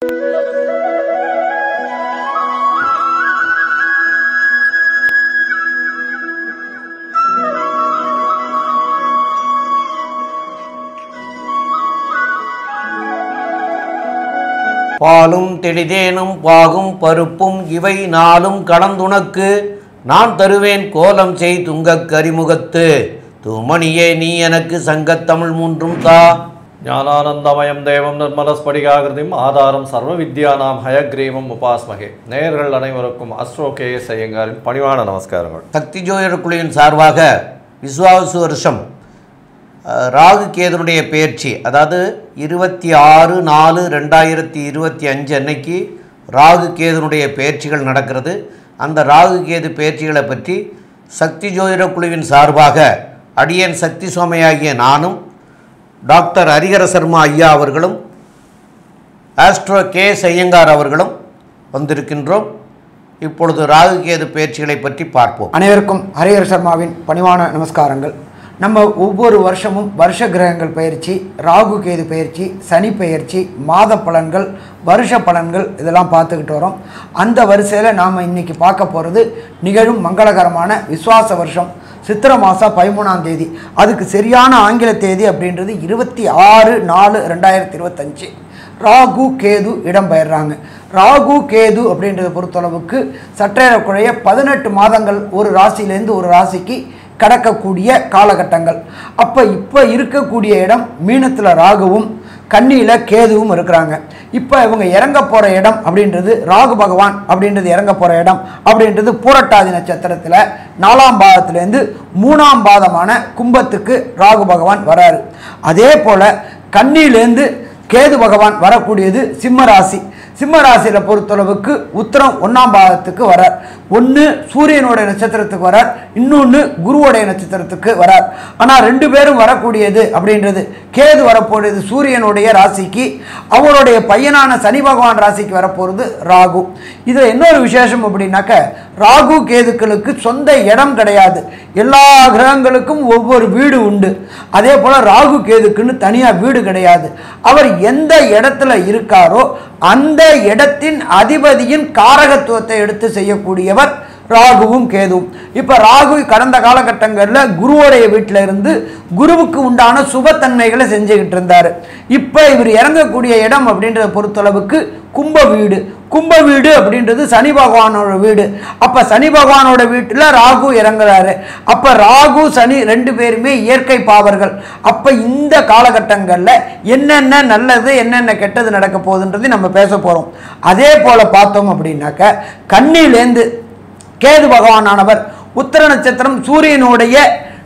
பாலும் தெளிதேனும் பாகும் பருப்பும் இவை நாளும் கலந்துனக்கு நான் தருவேன் கோலம் செய் துங்கக் கரிமுகத்து தூமணியே நீ எனக்கு சங்கத்தமிழ் மூன்றும் தா. ஞானானந்தமயம் தேவம் நிர்மலஸ்படிகாகிருதிம் ஆதாரம் சர்வ வித்யானாம் ஹயக்ரீவம் உபாஸ்மகே. நேயர்கள் அனைவருக்கும் அஸ்ட்ரோ கேஎஸ் ஐயங்காரின் பணிவான நமஸ்காரங்கள். சக்தி ஜோதிடர் குழுவின் சார்பாக விஸ்வாவசு வருஷம் ராகு கேதுனுடைய பெயர்ச்சி, அதாவது 26/4/2025 அன்னைக்கு ராகு கேதுனுடைய பெயர்ச்சிகள் நடக்கிறது. அந்த ராகு கேது பெயர்ச்சிகளை பற்றி சக்தி ஜோதிட குழுவின் சார்பாக அடியன் சக்தி சுவாமியாகிய நானும் டாக்டர் ஹரிஹர சர்மா ஐயா அவர்களும் ஆஸ்ட்ரோ கேஎஸ் ஐயங்கார் அவர்களும் வந்திருக்கின்றோம். இப்பொழுது ராகு கேது பெயர்ச்சிகளை பற்றி பார்ப்போம். அனைவருக்கும் ஹரிஹர சர்மாவின் பணிவான நமஸ்காரங்கள். நம்ம ஒவ்வொரு வருஷமும் வருஷ கிரகங்கள் பயிற்சி, ராகு கேது பயிற்சி, சனி பயிற்சி, மாத பலன்கள், வருஷ பலன்கள் இதெல்லாம் பார்த்துக்கிட்டு வரோம். அந்த வரிசையில் நாம் இன்றைக்கி பார்க்க போகிறது நிகழும் மங்களகரமான விஸ்வாச வருஷம் சித்திரை மாதம் 13ஆம் தேதி. அதுக்கு சரியான ஆங்கில தேதி அப்படின்றது 26/4/2025. ராகு கேது இடம்பெயர்றாங்க. ராகு கேது அப்படின்றத பொறுத்தளவுக்கு சற்றேறக்குறைய 18 மாதங்கள் ஒரு ராசியிலேருந்து ஒரு ராசிக்கு கடக்கக்கூடிய காலகட்டங்கள். இப்போ இருக்கக்கூடிய இடம் மீனத்தில் ராகுவும் கன்னியில் கேதுவும் இருக்கிறாங்க. இப்போ இவங்க இறங்க போகிற இடம் அப்படின்றது ராகு பகவான் அப்படின்றது இறங்க போகிற இடம் அப்படின்றது பூரட்டாதி நட்சத்திரத்தில் 4ஆம் பாதத்திலேருந்து 3ஆம் பாதமான கும்பத்துக்கு ராகு பகவான் வராரு. அதே போல் கன்னியிலேருந்து கேது பகவான் வரக்கூடியது சிம்ம ராசி. சிம்ம ராசியில் பொறுத்தளவுக்கு உத்திரம் 1ஆம் பாதத்துக்கு வரார். ஒன்று சூரியனுடைய நட்சத்திரத்துக்கு வரார், இன்னொன்று குருவோடைய நட்சத்திரத்துக்கு வரார். ஆனால் 2 பேரும் வரக்கூடியது அப்படின்றது கேது வரப்போகிறது சூரியனுடைய ராசிக்கு, அவருடைய பையனான சனி பகவான் ராசிக்கு வரப்போகிறது ராகு. இதில் இன்னொரு விசேஷம் அப்படின்னாக்க ராகு கேதுக்களுக்கு சொந்த இடம் கிடையாது. எல்லா கிரகங்களுக்கும் ஒவ்வொரு வீடு உண்டு. அதே போல் ராகு கேதுக்குன்னு தனியாக வீடு கிடையாது. அவர் எந்த இடத்துல இருக்காரோ அந்த இடத்தின் அதிபதியின் காரகத்துவத்தை எடுத்து செய்யக்கூடியவர் ராகுவும் கேதுவும். இப்போ ராகு கடந்த காலகட்டங்களில் குருவோடைய வீட்டில் இருந்து குருவுக்கு உண்டான சுபத்தன்மைகளை செஞ்சுக்கிட்டு இருந்தார். இப்போ இவர் இறங்கக்கூடிய இடம் அப்படின்றத பொறுத்தளவுக்கு கும்ப வீடு. கும்ப வீடு அப்படின்றது சனி பகவானோட வீடு. அப்போ சனி பகவானோட வீட்டில் ராகு இறங்குறாரு. அப்போ ராகு சனி 2 பேருமே இயற்கை பாவர்கள். அப்போ இந்த காலகட்டங்களில் என்னென்ன நல்லது என்னென்ன கெட்டது நடக்க போகுதுன்றது நம்ம பேச போகிறோம். அதே போல் பார்த்தோம் அப்படின்னாக்க கன்னியிலேருந்து கேது பகவானானவர் உத்திர நட்சத்திரம் சூரியனுடைய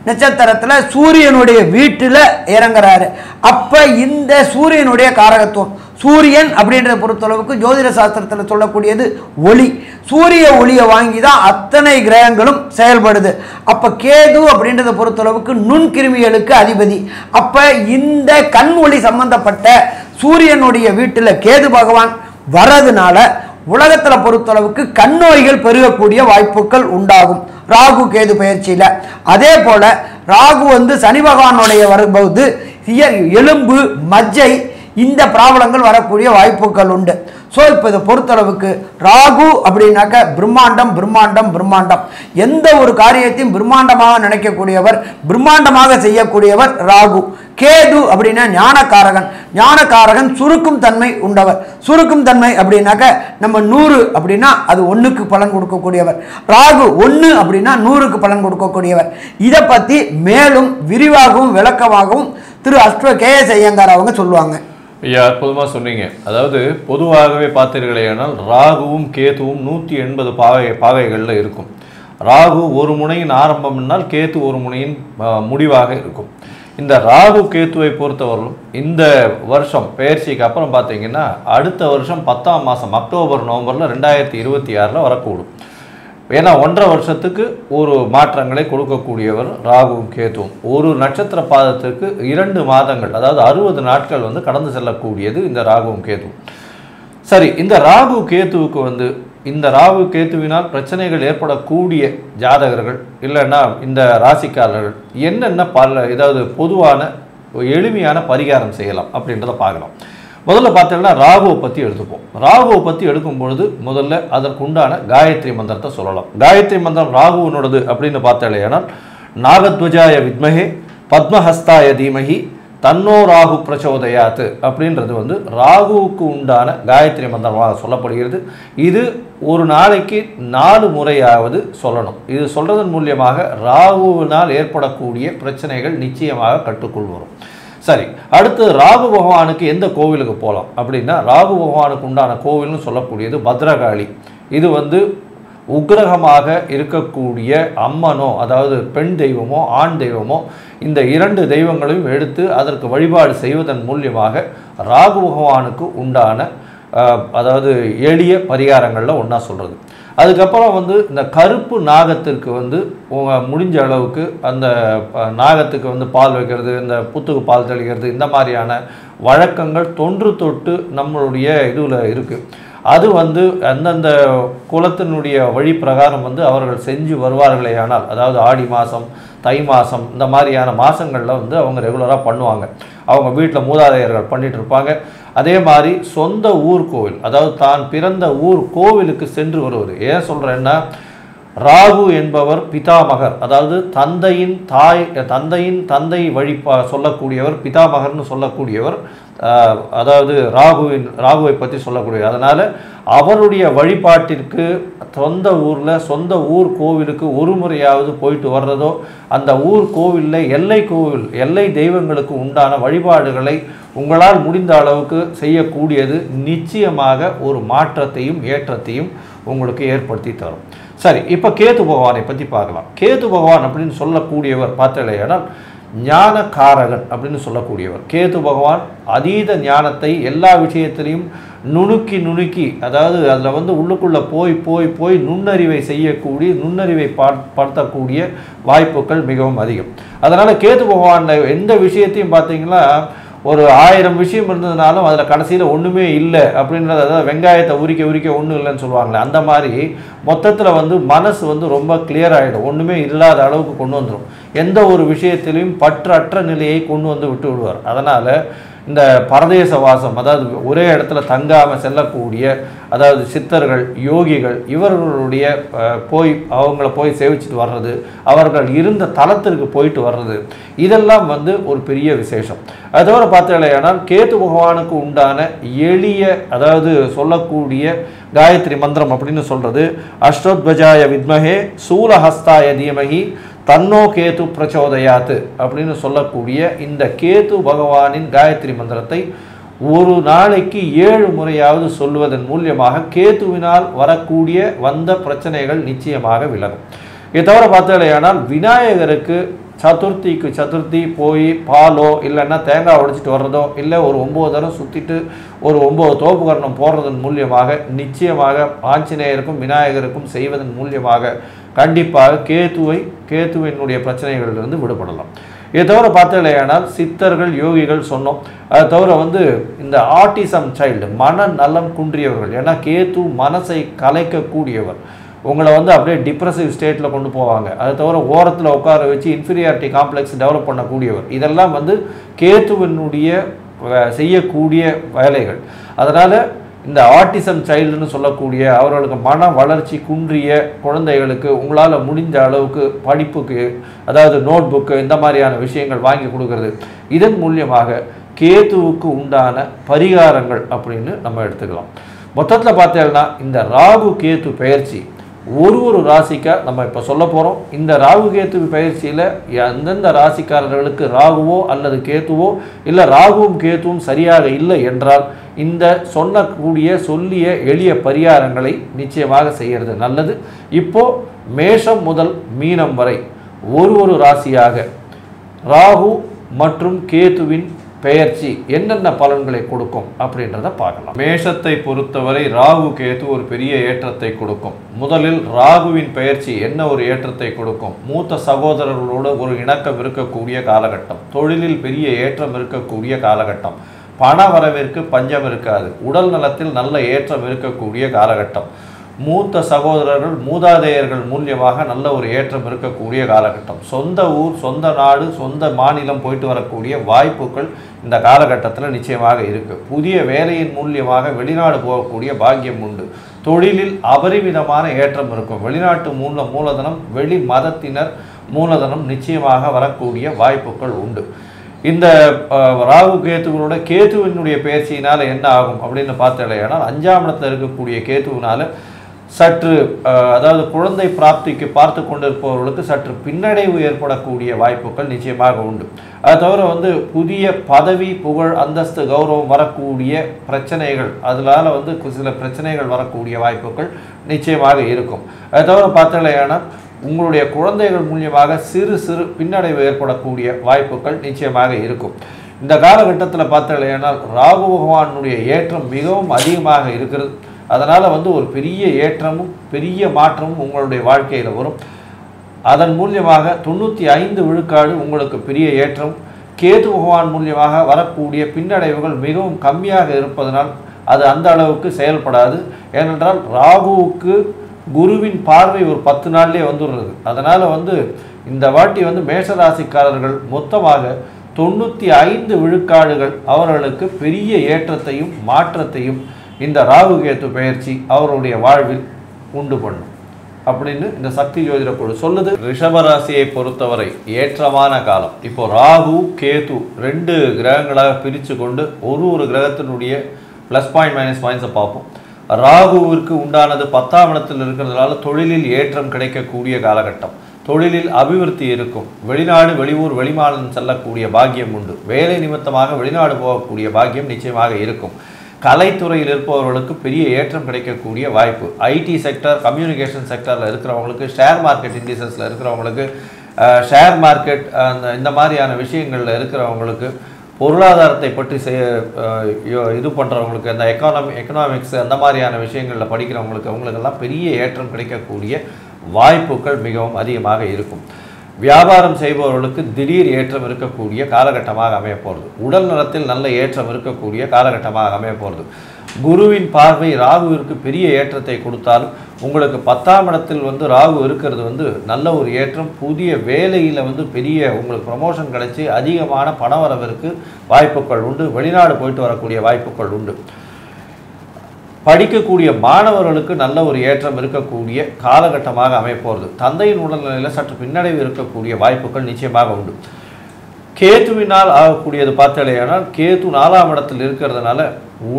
நட்சத்திரத்தில் சூரியனுடைய வீட்டில் இறங்குறாரு. அப்போ இந்த சூரியனுடைய காரகத்துவம் சூரியன் அப்படின்றத பொறுத்தளவுக்கு ஜோதிட சாஸ்திரத்தில் சொல்லக்கூடியது ஒளி. சூரிய ஒளியை வாங்கி தான் அத்தனை கிரகங்களும் செயல்படுது. அப்போ கேது அப்படின்றத பொறுத்தளவுக்கு நுண்கிருமிகளுக்கு அதிபதி. அப்போ இந்த கண் ஒளி சம்பந்தப்பட்ட சூரியனுடைய வீட்டில் கேது பகவான் வர்றதுனால உலகத்தில் பொறுத்தளவுக்கு கண் நோய்கள் பெருகக்கூடிய வாய்ப்புகள் உண்டாகும் ராகு கேது பயிற்சியில். அதே போல ராகு சனி பகவானுடைய வரும்போது எலும்பு மஜ்ஜை இந்த ப்ராப்ளங்கள் வரக்கூடிய வாய்ப்புகள் உண்டு. ஸோ இப்போ இதை பொறுத்தளவுக்கு ராகு அப்படின்னாக்க பிரம்மாண்டம் பிரம்மாண்டம் பிரம்மாண்டம். எந்த ஒரு காரியத்தையும் பிரம்மாண்டமாக நினைக்கக்கூடியவர், பிரம்மாண்டமாக செய்யக்கூடியவர் ராகு. கேது அப்படின்னா ஞானக்காரகன். ஞானக்காரகன் சுருக்கும் தன்மை உண்டவர். சுருக்கும் தன்மை அப்படின்னாக்க நம்ம 100 அப்படின்னா அது 1க்கு பலன் கொடுக்கக்கூடியவர். ராகு 1 அப்படின்னா 100க்கு பலன் கொடுக்கக்கூடியவர். இதை பற்றி மேலும் விரிவாகவும் விளக்கமாகவும் திரு அஸ்ட்ரோ கேஎஸ் ஐயங்கார் அவங்க சொல்லுவாங்க. ஐயா, அற்புதமாக சொன்னீங்க. அதாவது பொதுவாகவே பார்த்தீர்களேனால் ராகுவும் கேதுவும் 180 பாகைகளில் இருக்கும். ராகு ஒரு முனையின் ஆரம்பம்னால் கேது ஒரு முனையின் முடிவாக இருக்கும். இந்த ராகு கேத்துவை பொறுத்தவரையிலும் இந்த வருஷம் பெயர்ச்சிக்கு அப்புறம் பார்த்தீங்கன்னா அடுத்த வருஷம் 10ஆம் மாதம் அக்டோபர் நவம்பரில் 2026 வரக்கூடும். ஏன்னா 1.5 வருஷத்துக்கு ஒரு மாற்றங்களை கொடுக்கக்கூடியவர் ராகுவும் கேத்துவும். ஒரு நட்சத்திர பாதத்துக்கு 2 மாதங்கள், அதாவது 60 நாட்கள் கடந்து செல்லக்கூடியது இந்த ராகுவும் கேத்துவும். சரி, இந்த ராகு கேத்துவுக்கு இந்த ராகு கேத்துவினால் பிரச்சனைகள் ஏற்படக்கூடிய ஜாதகர்கள் இல்லைன்னா இந்த ராசிக்காரர்கள் என்னென்ன ஏதாவது பொதுவான எளிமையான பரிகாரம் செய்யலாம் அப்படின்றத பார்க்கலாம். முதல்ல பார்த்தீங்கன்னா ராகுவை பற்றி எடுத்துப்போம். ராகுவை பற்றி எடுக்கும் பொழுது முதல்ல அதற்குண்டான காயத்ரி மந்திரத்தை சொல்லலாம். காயத்ரி மந்திரம் ராகுவினோடது அப்படின்னு பார்த்தாலேயானால் நாகத்வஜாய வித்மஹே பத்மஹஸ்தாய தீமஹி தன்னோ ராகு பிரச்சோதயாத்து அப்படின்றது வந்து ராகுவுக்கு உண்டான காயத்ரி மந்திரமாக சொல்லப்படுகிறது. இது ஒரு நாளைக்கு 4 முறையாவது சொல்லணும். இது சொல்றதன் மூலியமாக ராகுவினால் ஏற்படக்கூடிய பிரச்சனைகள் நிச்சயமாக கட்டுக்குள் வரும். சரி, அடுத்து ராகு பகவானுக்கு எந்த கோவிலுக்கு போகலாம் அப்படின்னா, ராகு பகவானுக்கு உண்டான கோவில்னு சொல்லக்கூடியது பத்ரகாளி. இது வந்து உக்கிரகமாக இருக்கக்கூடிய அம்மனோ, அதாவது பெண் தெய்வமோ ஆண் தெய்வமோ, இந்த 2 தெய்வங்களையும் எடுத்து அதற்கு வழிபாடு செய்வதன் மூலியமாக ராகு பகவானுக்கு உண்டான அதாவது எளிய பரிகாரங்களில் ஒன்றா சொல்கிறது. அதுக்கப்புறம் வந்து இந்த கருப்பு நாகத்திற்கு வந்து முடிஞ்ச அளவுக்கு அந்த நாகத்துக்கு வந்து பால் வைக்கிறது, இந்த புத்துக்கு பால் தெளிக்கிறது, இந்த மாதிரியான வழக்கங்கள் தொன்று தொட்டு நம்மளுடைய இதில் இருக்குது. அது வந்து அந்தந்த குலத்தினுடைய வழி பிரகாரம் வந்து அவர்கள் செஞ்சு வருவார்களே. ஆனால் அதாவது ஆடி மாதம், தை மாதம், இந்த மாதிரியான மாதங்களில் வந்து அவங்க ரெகுலராக பண்ணுவாங்க. அவங்க வீட்டில் மூதாதையர்கள் பண்ணிகிட்டு இருப்பாங்க. அதே மாதிரி சொந்த ஊர் கோவில், அதாவது தான் பிறந்த ஊர் கோவிலுக்கு சென்று வருவது. ஏன் சொல்கிறேன்னா, ராகு என்பவர் பிதாமகர், அதாவது தந்தையின் தந்தை வழி சொல்லக்கூடியவர், பிதாமகர்னு சொல்லக்கூடியவர். அதாவது ராகுவை பற்றி சொல்லக்கூடியது. அதனால் அவருடைய வழிபாட்டிற்கு சொந்த ஊரில் சொந்த ஊர் கோவிலுக்கு ஒரு முறையாவது போயிட்டு வர்றதோ, அந்த ஊர் கோவிலில் எல்லை தெய்வங்களுக்கு உண்டான வழிபாடுகளை உங்களால் முடிந்த அளவுக்கு செய்யக்கூடியது நிச்சயமாக ஒரு மாற்றத்தையும் ஏற்றத்தையும் உங்களுக்கு ஏற்படுத்தி தரும். சரி, இப்போ கேது பகவானை பற்றி பார்க்கலாம். கேது பகவான் அப்படின்னு சொல்லக்கூடியவர் பார்த்தலையானால் ஞானகாரகன் அப்படின்னு சொல்லக்கூடியவர். கேது பகவான் அதீத ஞானத்தை எல்லா விஷயத்திலையும் நுணுக்கி அதாவது அதில் வந்து உள்ளுக்குள்ளே போய் நுண்ணறிவை செய்யக்கூடிய, நுண்ணறிவை படுத்தக்கூடிய வாய்ப்புகள் மிகவும் அதிகம். அதனால் கேது பகவானில் எந்த விஷயத்தையும் பார்த்தீங்கன்னா, ஒரு 1000 விஷயம் இருந்ததுனாலும் அதில் கடைசியில் ஒன்றுமே இல்லை அப்படின்றது, அதாவது வெங்காயத்தை உரிக்க ஒன்றும் இல்லைன்னு சொல்லுவாங்களே, அந்த மாதிரி மொத்தத்தில் வந்து மனசு வந்து ரொம்ப கிளியர் ஆகிடும். ஒன்றுமே இல்லாத அளவுக்கு கொண்டு வந்துடும். எந்த ஒரு விஷயத்திலையும் பற்றற்ற நிலையை கொண்டு வந்து விட்டு விடுவார். அதனால் இந்த பரதேச வாசம், அதாவது ஒரே இடத்துல தங்காமல் செல்லக்கூடிய, அதாவது சித்தர்கள், யோகிகள், இவர்களுடைய அவங்கள போய் சேவிச்சுட்டு வர்றது, அவர்கள் இருந்த தலத்திற்கு போயிட்டு வர்றது, இதெல்லாம் வந்து ஒரு பெரிய விசேஷம். அதோட பார்த்தீங்களேனால் கேது பகவானுக்கு உண்டான எளிய, அதாவது சொல்லக்கூடிய காயத்ரி மந்திரம் அப்படின்னு சொல்றது அஷ்டோத்வஜாய வித்மஹே சூலஹஸ்தாய தீமஹி தன்னோ கேது பிரச்சோதயாத்து அப்படின்னு சொல்லக்கூடிய இந்த கேது பகவானின் காயத்ரி மந்திரத்தை ஒரு நாளைக்கு 7 முறையாவது சொல்வதன் மூலியமாக கேதுவினால் வரக்கூடிய வந்த பிரச்சனைகள் நிச்சயமாக விலகும். இதை தவிர பார்த்தாலேயானால் விநாயகருக்கு சதுர்த்தி போய் பாலோ இல்லைன்னா தேங்காய் உடைச்சிட்டு வர்றதோ, இல்லை ஒரு 9 தரம் சுற்றிட்டு ஒரு 9 தோப்புகரணம் போடுறதன் மூலியமாக நிச்சயமாக ஆஞ்சநேயருக்கும் விநாயகருக்கும் செய்வதன் மூலியமாக கண்டிப்பாக கேத்துவினுடைய பிரச்சனைகளிலிருந்து விடுபடலாம். இதை தவிர பார்த்தீங்களேயானால் சித்தர்கள், யோகிகள் சொன்னோம். அதை தவிர வந்து இந்த ஆட்டிசம் சைல்டு, மனநலம் குன்றியவர்கள், ஏன்னா கேத்து மனசை கலைக்கக்கூடியவர், உங்களை வந்து அப்படியே டிப்ரெசிவ் ஸ்டேட்டில் கொண்டு போவாங்க. அதை தவிர ஓரத்தில் உட்கார வச்சு இன்ஃபீரியாரிட்டி காம்ப்ளெக்ஸ் டெவலப் பண்ணக்கூடியவர். இதெல்லாம் வந்து கேத்துவினுடைய செய்யக்கூடிய வேலைகள். அதனால் இந்த ஆட்டிசம் சைல்டுன்னு சொல்லக்கூடிய அவர்களுக்கு மன வளர்ச்சி குன்றிய குழந்தைகளுக்கு உங்களால் முடிந்த அளவுக்கு படிப்புக்கு, அதாவது நோட் புக்கு, இந்த மாதிரியான விஷயங்கள் வாங்கி கொடுக்கறது, இதன் மூலியமாக கேத்துவுக்கு உண்டான பரிகாரங்கள் அப்படின்னு நம்ம எடுத்துக்கலாம். மொத்தத்தில் பார்த்தீங்கன்னா இந்த ராகு கேத்து பயிற்சி ஒரு ராசிக்காக நம்ம இப்போ சொல்ல போகிறோம். இந்த ராகு கேத்து பயிற்சியில் எந்தெந்த ராசிக்காரர்களுக்கு ராகுவோ அல்லது கேத்துவோ, இல்லை ராகுவும் கேத்துவும் சரியாக இல்லை என்றால் இந்த சொல்லிய எளிய பரிகாரங்களை நிச்சயமாக செய்கிறது நல்லது. இப்போது மேஷம் முதல் மீனம் வரை ஒரு ராசியாக ராகு மற்றும் கேத்துவின் பெயர்ச்சி என்னென்ன பலன்களை கொடுக்கும் அப்படின்றத பார்க்கலாம். மேஷத்தை பொறுத்தவரை ராகு கேது ஒரு பெரிய ஏற்றத்தை கொடுக்கும். முதலில் ராகுவின் பெயர்ச்சி என்ன ஒரு ஏற்றத்தை கொடுக்கும்? மூத்த சகோதரர்களோடு ஒரு இணக்கம் இருக்கக்கூடிய காலகட்டம், தொழிலில் பெரிய ஏற்றம் இருக்கக்கூடிய காலகட்டம், பண வரவிற்கு பஞ்சம் இருக்காது, உடல் நலத்தில் நல்ல ஏற்றம் இருக்கக்கூடிய காலகட்டம், மூத்த சகோதரர்கள் மூதாதையர்கள் மூலியமாக நல்ல ஒரு ஏற்றம் இருக்கக்கூடிய காலகட்டம். சொந்த ஊர், சொந்த நாடு, சொந்த மாநிலம் போயிட்டு வரக்கூடிய வாய்ப்புகள் இந்த காலகட்டத்தில் நிச்சயமாக இருக்குது. புதிய வேலையின் மூலியமாக வெளிநாடு போகக்கூடிய பாக்கியம் உண்டு. தொழிலில் அபரிமிதமான ஏற்றம் இருக்கும். வெளிநாட்டு மூலதனம், வெளி மதத்தினர் மூலதனம் நிச்சயமாக வரக்கூடிய வாய்ப்புகள் உண்டு. இந்த ராகு கேத்துகளோட கேத்துவினுடைய பயிற்சியினால் என்ன ஆகும் அப்படின்னு பார்த்தலையானால் 5ஆம் இடத்துல இருக்கக்கூடிய கேத்துவினால சற்று அதாவது குழந்தை பிராப்திக்கு பார்த்து கொண்டிருப்பவர்களுக்கு சற்று பின்னடைவு ஏற்படக்கூடிய வாய்ப்புகள் நிச்சயமாக உண்டு. அது தவிர புதிய பதவி, புகழ், அந்தஸ்து, கௌரவம் வரக்கூடிய பிரச்சனைகள், அதனால சில பிரச்சனைகள் வரக்கூடிய வாய்ப்புகள் நிச்சயமாக இருக்கும். அது தவிர பார்த்தலையானால் உங்களுடைய குழந்தைகள் மூலியமாக சிறு சிறு பின்னடைவு ஏற்படக்கூடிய வாய்ப்புகள் நிச்சயமாக இருக்கும். இந்த காலகட்டத்தில் பார்த்தலையானால் ராகு பகவானுடைய ஏற்றம் மிகவும் அதிகமாக இருக்கிறது. அதனால் ஒரு பெரிய ஏற்றமும் பெரிய மாற்றமும் உங்களுடைய வாழ்க்கையில் வரும். அதன் மூலியமாக 95 விழுக்காடு உங்களுக்கு பெரிய ஏற்றம். கேது பகவான் மூலியமாக வரக்கூடிய பின்னடைவுகள் மிகவும் கம்மியாக இருப்பதனால் அது அந்த அளவுக்கு செயல்படாது. ஏனென்றால் ராகுவுக்கு குருவின் பார்வை ஒரு 10 நாள்லேயே வந்துடுறது. அதனால் இந்த வாட்டி மேஷராசிக்காரர்கள் மொத்தமாக 95 விழுக்காடுகள் அவர்களுக்கு பெரிய ஏற்றத்தையும் மாற்றத்தையும் இந்த ராகு கேத்து பயிற்சி அவருடைய வாழ்வில் உண்டு பண்ணும் அப்படின்னு இந்த சக்தி ஜோதிட குழு சொல்லுது. ரிஷபராசியை பொறுத்தவரை ஏற்றமான காலம். இப்போ ராகு கேது 2 கிரகங்களாக பிரித்து கொண்டு ஒரு கிரகத்தினுடைய ப்ளஸ் பாயிண்ட் மைனஸ் பாயிண்ட்ஸை பார்ப்போம். ராகுவிற்கு உண்டானது 10ஆம் இடத்தில் இருக்கிறதுனால தொழிலில் ஏற்றம் கிடைக்கக்கூடிய காலகட்டம். தொழிலில் அபிவிருத்தி இருக்கும். வெளிநாடு, வெளியூர், வெளிமாநிலம் செல்லக்கூடிய பாக்கியம் உண்டு. வேலை நிமித்தமாக வெளிநாடு போகக்கூடிய பாக்கியம் நிச்சயமாக இருக்கும். கலைத்துறையில் இருப்பவர்களுக்கு பெரிய ஏற்றம் கிடைக்கக்கூடிய வாய்ப்பு. ஐடி செக்டர், கம்யூனிகேஷன் செக்டரில் இருக்கிறவங்களுக்கு, ஷேர் மார்க்கெட் இண்டிசஸில் இருக்கிறவங்களுக்கு, ஷேர் மார்க்கெட் இந்த மாதிரியான விஷயங்களில் இருக்கிறவங்களுக்கு, பொருளாதாரத்தை பற்றி இது பண்ணுறவங்களுக்கு, அந்த எக்கனாமிக்ஸ் அந்த மாதிரியான விஷயங்களில் படிக்கிறவங்களுக்கு, அவங்களுக்கெல்லாம் பெரிய ஏற்றம் கிடைக்கக்கூடிய வாய்ப்புகள் மிகவும் அதிகமாக இருக்கும். வியாபாரம் செய்பவர்களுக்கு திடீர் ஏற்றம் இருக்கக்கூடிய காலகட்டமாக அமைய போகிறது. உடல் நலத்தில் நல்ல ஏற்றம் இருக்கக்கூடிய காலகட்டமாக அமைய போகிறது. குருவின் பார்வை ராகுவிற்கு பெரிய ஏற்றத்தை கொடுத்தாலும் உங்களுக்கு 10ஆம் இடத்தில் ராகு இருக்கிறது நல்ல ஒரு ஏற்றம். புதிய வேலையில் பெரிய உங்களுக்கு ப்ரமோஷன் கிடைச்சி அதிகமான பணவரவிற்கு வாய்ப்புகள் உண்டு. வெளிநாடு போயிட்டு வரக்கூடிய வாய்ப்புகள் உண்டு. படிக்கக்கூடிய மாணவர்களுக்கு நல்ல ஒரு ஏற்றம் இருக்கக்கூடிய காலகட்டமாக அமைப்போகிறது. தந்தையின் உடல்நிலையில் சற்று பின்னடைவு இருக்கக்கூடிய வாய்ப்புகள் நிச்சயமாக உண்டு. கேத்துவினால் ஆகக்கூடியது பார்த்தலையானால் கேத்து 4ஆம் இடத்தில் இருக்கிறதுனால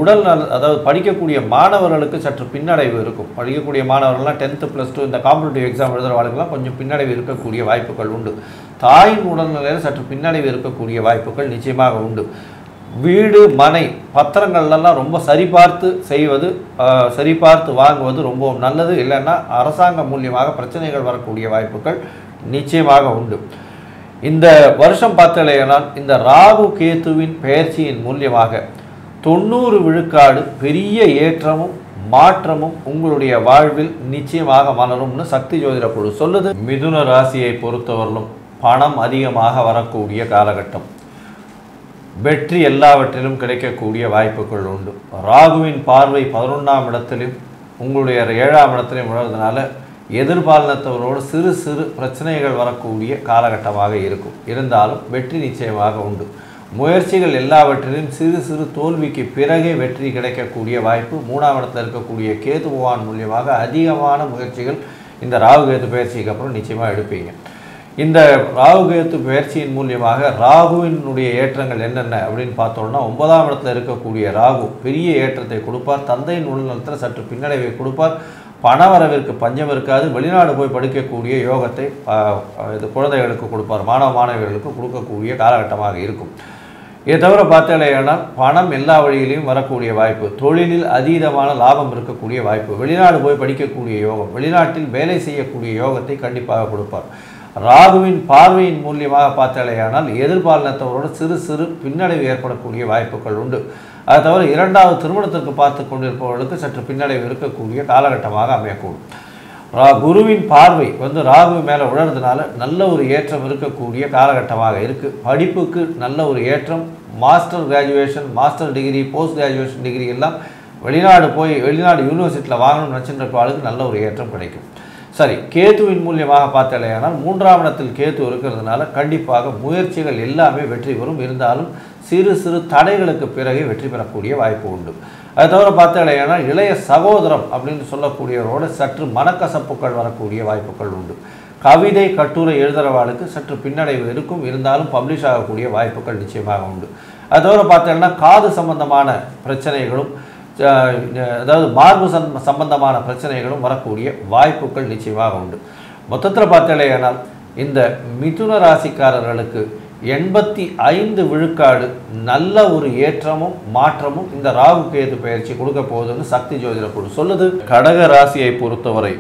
உடல் அதாவது படிக்கக்கூடிய மாணவர்களுக்கு சற்று பின்னடைவு இருக்கும். படிக்கக்கூடிய மாணவர்கள்லாம் 10th + 2 இந்த காம்படிட்டிவ் எக்ஸாம் எழுதுகிறவர்களுக்கெல்லாம் கொஞ்சம் பின்னடைவு இருக்கக்கூடிய வாய்ப்புகள் உண்டு. தாயின் உடல்நிலையில் சற்று பின்னடைவு இருக்கக்கூடிய வாய்ப்புகள் நிச்சயமாக உண்டு. வீடு, மனை, பத்திரங்கள்லாம் ரொம்ப சரிபார்த்து செய்வது, சரிபார்த்து வாங்குவது ரொம்பவும் நல்லது. இல்லைன்னா அரசாங்கம் மூலியமாக பிரச்சனைகள் வரக்கூடிய வாய்ப்புகள் நிச்சயமாக உண்டு. இந்த வருஷம் பார்த்தலையானால் இந்த ராகு கேத்துவின் பெயர்ச்சியின் மூலியமாக 90 விழுக்காடு பெரிய ஏற்றமும் மாற்றமும் உங்களுடைய வாழ்வில் நிச்சயமாக மலரும்னு சக்தி ஜோதிட குழு சொல்லுது. மிதுன ராசியை பொறுத்தவரையிலும் பணம் அதிகமாக வரக்கூடிய காலகட்டம். வெற்றி எல்லாவற்றிலும் கிடைக்கக்கூடிய வாய்ப்புகள் உண்டு. ராகுவின் பார்வை 11ஆம் இடத்திலும் உங்களுடைய 7ஆம் இடத்திலையும் விழுறதுனால எதிர்பாலினத்தவரோடு சிறு சிறு பிரச்சனைகள் வரக்கூடிய காலகட்டமாக இருக்கும். இருந்தாலும் வெற்றி நிச்சயமாக உண்டு. முயற்சிகள் எல்லாவற்றிலும் சிறு சிறு தோல்விக்கு பிறகே வெற்றி கிடைக்கக்கூடிய வாய்ப்பு. 3ஆம் இடத்தில் இருக்கக்கூடிய கேது பகவான் மூலியமாக அதிகமான முயற்சிகள் இந்த ராகு கேது பயிற்சிக்கு அப்புறம் நிச்சயமாக எடுப்பீங்க. இந்த ராகு கேது பயிற்சியின் மூலியமாக ராகுவினுடைய ஏற்றங்கள் என்னென்ன அப்படின்னு பார்த்தோம்னா 9ஆம் இடத்துல இருக்கக்கூடிய ராகு பெரிய ஏற்றத்தை கொடுப்பார். தந்தையின் உடல்நலத்தில் சற்று பின்னடைவை கொடுப்பார். பணவரவிற்கு பஞ்சம் இருக்காது. வெளிநாடு போய் படிக்கக்கூடிய யோகத்தை இது குழந்தைகளுக்கு கொடுப்பார். மாணவ மாணவிகளுக்கு கொடுக்கக்கூடிய காலகட்டமாக இருக்கும். இதை தவிர பார்த்தீங்கன்னா பணம் எல்லா வழியிலையும் வரக்கூடிய வாய்ப்பு. தொழிலில் அதீதமான லாபம் இருக்கக்கூடிய வாய்ப்பு. வெளிநாடு போய் படிக்கக்கூடிய யோகம், வெளிநாட்டில் வேலை செய்யக்கூடிய யோகத்தை கண்டிப்பாக கொடுப்பார். ராகுவின் பார்வையின் மூலியமாக பார்த்தாலேயானால் எதிர்பாலினத்தவரோடு சிறு சிறு பின்னடைவு ஏற்படக்கூடிய வாய்ப்புகள் உண்டு. அது தவிர 2வது திருமணத்திற்கு பார்த்து கொண்டிருப்பவர்களுக்கு சற்று பின்னடைவு இருக்கக்கூடிய காலகட்டமாக அமையக்கூடும். குருவின் பார்வை ராகு மேலே விழுறதுனால நல்ல ஒரு ஏற்றம் இருக்கக்கூடிய காலகட்டமாக இருக்குது. படிப்புக்கு நல்ல ஒரு ஏற்றம். Master graduation, master degree, post graduation degree எல்லாம் வெளிநாடு யூனிவர்சிட்டியில் வாங்கணும்னு நினச்சிட்டு ஆளுக்கு நல்ல ஒரு ஏற்றம் கிடைக்கும். சரி, கேதுவின் மூலியமாக பார்த்தாலேயானால் 3ஆம் இடத்தில் கேது இருக்கிறதுனால கண்டிப்பாக முயற்சிகள் எல்லாமே வெற்றி பெறும். இருந்தாலும் சிறு சிறு தடைகளுக்கு பிறகு வெற்றி பெறக்கூடிய வாய்ப்பு உண்டு. அது தவிர பார்த்தாலேயானால் இளைய சகோதரம் அப்படின்னு சொல்லக்கூடியவரோட சற்று மனக்கசப்புகள் வரக்கூடிய வாய்ப்புகள் உண்டு. கவிதை கட்டுரை எழுதுகிறவாளுக்கு சற்று பின்னடைவு இருக்கும். இருந்தாலும் பப்ளிஷ் ஆகக்கூடிய வாய்ப்புகள் நிச்சயமாக உண்டு. அது தவிர பார்த்தீங்கன்னா காது சம்பந்தமான பிரச்சனைகளும் அதாவது மார்பு சம்பந்தமான பிரச்சனைகளும் வரக்கூடிய வாய்ப்புகள் நிச்சயமாக உண்டு. மொத்தத்தில் பார்த்தாலேயானால் இந்த மிதுன ராசிக்காரர்களுக்கு 85 விழுக்காடு நல்ல ஒரு ஏற்றமும் மாற்றமும் இந்த ராகு கேது பயிற்சி கொடுக்க போகுதுன்னு சக்தி ஜோதிட குழு சொல்லுது. கடக ராசியை பொறுத்தவரை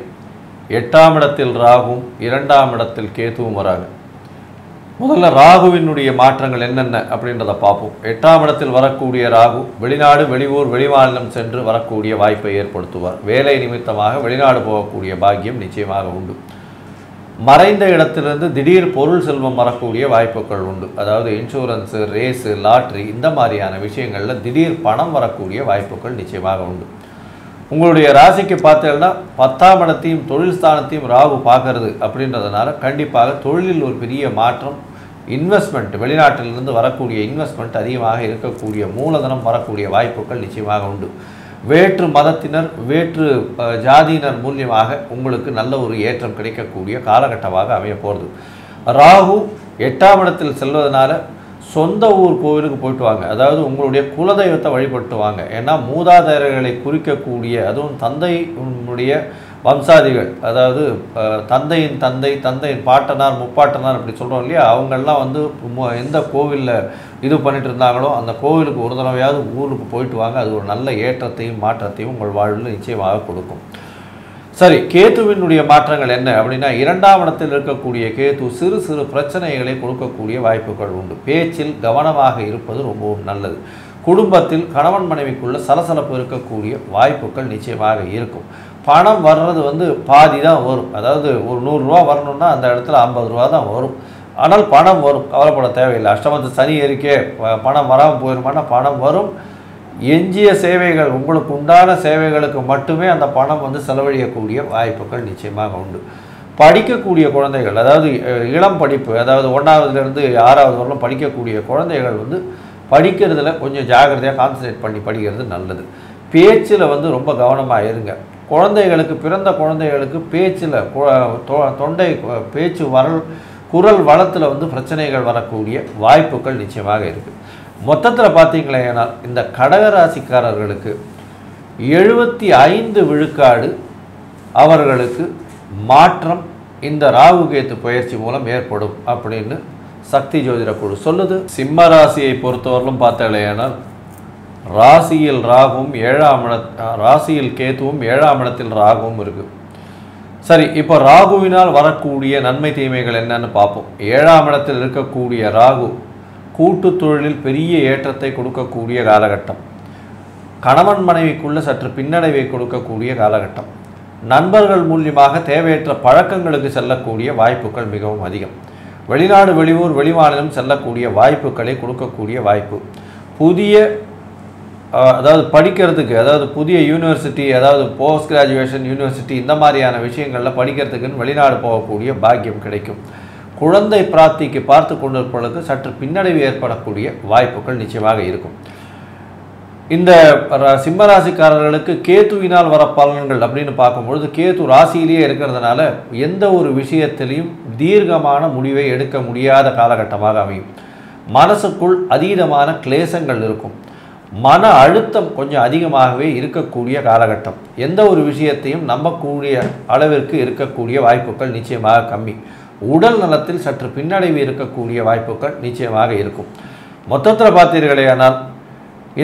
8ஆம் இடத்தில் ராகுவும் 2ஆம் இடத்தில் கேதுவும் வராங்க. முதல்ல ராகுவினுடைய மாற்றங்கள் என்னென்ன அப்படின்றத பார்ப்போம். 8ஆம் இடத்தில் வரக்கூடிய ராகு வெளிநாடு வெளியூர் வெளிமாநிலம் சென்று வரக்கூடிய வாய்ப்பை ஏற்படுத்துவார். வேலை நிமித்தமாக வெளிநாடு போகக்கூடிய பாக்கியம் நிச்சயமாக உண்டு. மறைந்த இடத்திலிருந்து திடீர் பொருள் செல்வம் வரக்கூடிய வாய்ப்புகள் உண்டு. அதாவது இன்சூரன்ஸு, ரேஸு, லாட்ரி இந்த மாதிரியான விஷயங்களில் திடீர் பணம் வரக்கூடிய வாய்ப்புகள் நிச்சயமாக உண்டு. உங்களுடைய ராசிக்கு பார்த்தீங்கன்னா 10ஆம் இடத்தையும் தொழில் ஸ்தானத்தையும் ராகு பார்க்கறது அப்படின்றதுனால கண்டிப்பாக தொழிலில் ஒரு பெரிய மாற்றம், இன்வெஸ்ட்மெண்ட், வெளிநாட்டிலிருந்து வரக்கூடிய இன்வெஸ்ட்மெண்ட் அதிகமாக இருக்கக்கூடிய மூலதனம் வரக்கூடிய வாய்ப்புகள் நிச்சயமாக உண்டு. வேற்று மதத்தினர் வேற்று ஜாதியினர் மூலியமாக உங்களுக்கு நல்ல ஒரு ஏற்றம் கிடைக்கக்கூடிய காலகட்டமாக அமைய போகிறது. ராகு 8ஆம் இடத்தில் செல்வதனால சொந்த ஊர் கோவிலுக்கு போயிட்டு வாங்க. அதாவது உங்களுடைய குலதெய்வத்தை வழிபட்டு வாங்க. ஏன்னா மூதாதையர்களை குறிக்கக்கூடிய, அதுவும் தந்தையினுடைய வம்சாதிகள், அதாவது தந்தையின் தந்தை, தந்தையின் பாட்டனார், முப்பாட்டனார் அப்படி சொல்கிறோம் இல்லையா, அவங்கெல்லாம் வந்து எந்த கோவிலில் இது பண்ணிட்டு இருந்தாங்களோ அந்த கோவிலுக்கு ஒரு தடவையாவது ஊருக்கு போயிட்டு வாங்க. அது ஒரு நல்ல ஏற்றத்தையும் மாற்றத்தையும் உங்கள் வாழ்வில் நிச்சயமாக கொடுக்கும். சரி, கேதுவினுடைய மாற்றங்கள் என்ன அப்படின்னா 2ஆம் இடத்தில் இருக்கக்கூடிய கேது சிறு சிறு பிரச்சனைகளை கொடுக்கக்கூடிய வாய்ப்புகள் உண்டு. பேச்சில் கவனமாக இருப்பது ரொம்பவும் நல்லது. குடும்பத்தில் கணவன் மனைவிக்குள்ள சலசலப்பு இருக்கக்கூடிய வாய்ப்புகள் நிச்சயமாக இருக்கும். பணம் வர்றது வந்து பாதி தான் வரும். அதாவது ஒரு 100 ரூபா வரணும்னா அந்த இடத்துல 50 ரூபா தான் வரும். ஆனால் பணம் வரும், கவலைப்பட தேவையில்லை. அஷ்டமத்து சனி இருக்கே, பணம் வராமல் போயிருமானா பணம் வரும். எஞ்சிய சேவைகள், உங்களுக்கு உண்டான சேவைகளுக்கு மட்டுமே அந்த பணம் வந்து செலவழியக்கூடிய வாய்ப்புகள் நிச்சயமாக உண்டு. படிக்கக்கூடிய குழந்தைகள், அதாவது இளம் படிப்பு, அதாவது 1ஆவதுலேருந்து 6ஆவது வரலும் படிக்கக்கூடிய குழந்தைகள் வந்து படிக்கிறதுல கொஞ்சம் ஜாகிரதையாக கான்சன்ட்ரேட் பண்ணி படிக்கிறது நல்லது. பேச்சில் வந்து ரொம்ப கவனமாக இருங்க. குழந்தைகளுக்கு, பிறந்த குழந்தைகளுக்கு பேச்சில் தொண்டை பேச்சு குரல் வளத்தில் வந்து பிரச்சனைகள் வரக்கூடிய வாய்ப்புகள் நிச்சயமாக இருக்குது. மொத்தத்தில் பார்த்தீங்களேன்னா இந்த கடகராசிக்காரர்களுக்கு 75 விழுக்காடு அவர்களுக்கு மாற்றம் இந்த ராகு கேத்து பயிற்சி மூலம் ஏற்படும் அப்படின்னு சக்தி ஜோதிட குழு சொல்லுது. சிம்ம ராசியை பொறுத்தவரையிலும் பார்த்தாலேயானால் ராசியில் ராகுவும் 7ஆம் ராசியில் கேத்துவும் 7ஆம் இடத்தில் ராகுவும் இருக்குது. சரி, இப்போ ராகுவினால் வரக்கூடிய நன்மை தீமைகள் என்னன்னு பார்ப்போம். 7ஆம் இடத்தில் இருக்கக்கூடிய ராகு கூட்டு தொழிலில் பெரிய ஏற்றத்தை கொடுக்கக்கூடிய காலகட்டம். கணவன் மனைவிக்குள்ள சற்று பின்னடைவை கொடுக்கக்கூடிய காலகட்டம். நண்பர்கள் மூலியமாக தேவையற்ற பழக்கங்களுக்கு செல்லக்கூடிய வாய்ப்புகள் மிகவும் அதிகம். வெளிநாடு வெளியூர் வெளிமாநிலம் செல்லக்கூடிய வாய்ப்புகளை கொடுக்கக்கூடிய வாய்ப்பு. புதிய அதாவது படிக்கிறதுக்கு, அதாவது புதிய யூனிவர்சிட்டி, அதாவது போஸ்ட் கிராஜுவேஷன் யூனிவர்சிட்டி இந்த மாதிரியான விஷயங்களில் படிக்கிறதுக்குன்னு வெளிநாடு போகக்கூடிய பாக்கியம் கிடைக்கும். குழந்தை பிராப்திக்கு பார்த்து கொண்டிருப்பவர்களுக்கு சற்று பின்னடைவு ஏற்படக்கூடிய வாய்ப்புகள் நிச்சயமாக இருக்கும். இந்த சிம்மராசிக்காரர்களுக்கு கேதுவினால் வர பலன்கள் அப்படின்னு பார்க்கும்பொழுது கேது ராசியிலேயே இருக்கிறதுனால எந்த ஒரு விஷயத்திலையும் தீர்க்கமான முடிவை எடுக்க முடியாத காலகட்டமாக அமையும். மனசுக்குள் அதீதமான கிளேசங்கள் இருக்கும். மன அழுத்தம் கொஞ்சம் அதிகமாகவே இருக்கக்கூடிய காலகட்டம். எந்த ஒரு விஷயத்தையும் நம்பக்கூடிய அளவிற்கு இருக்கக்கூடிய வாய்ப்புகள் நிச்சயமாக கம்மி. உடல் நலத்தில் சற்று பின்னடைவு இருக்கக்கூடிய வாய்ப்புகள் நிச்சயமாக இருக்கும். மொத்தத்தில் பார்த்தீர்களேயானால்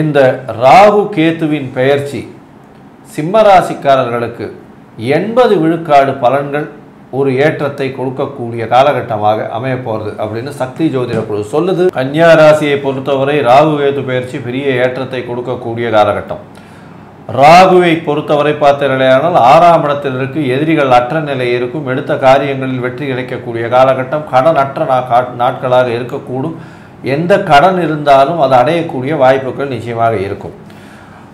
இந்த ராகு கேத்துவின் பெயர்ச்சி சிம்மராசிக்காரர்களுக்கு 80 விழுக்காடு பலன்கள் ஒரு ஏற்றத்தை கொடுக்கக்கூடிய காலகட்டமாக அமைய போகிறது அப்படின்னு சக்தி ஜோதிட குழு சொல்லுது. கன்னியா ராசியை பொறுத்தவரை ராகு கேது பெயர்ச்சி பெரிய ஏற்றத்தை கொடுக்கக்கூடிய காலகட்டம். ராகுவை பொறுத்தவரை பார்த்தீர்களானால் 6ஆம் இடத்தில் இருக்கு. எதிரிகள் அற்ற நிலை இருக்கும். எடுத்த காரியங்களில் வெற்றி கிடைக்கக்கூடிய காலகட்டம். கடன் அற்ற நாட்களாக இருக்கக்கூடும். எந்த கடன் இருந்தாலும் அதை அடையக்கூடிய வாய்ப்புகள் நிச்சயமாக இருக்கும்.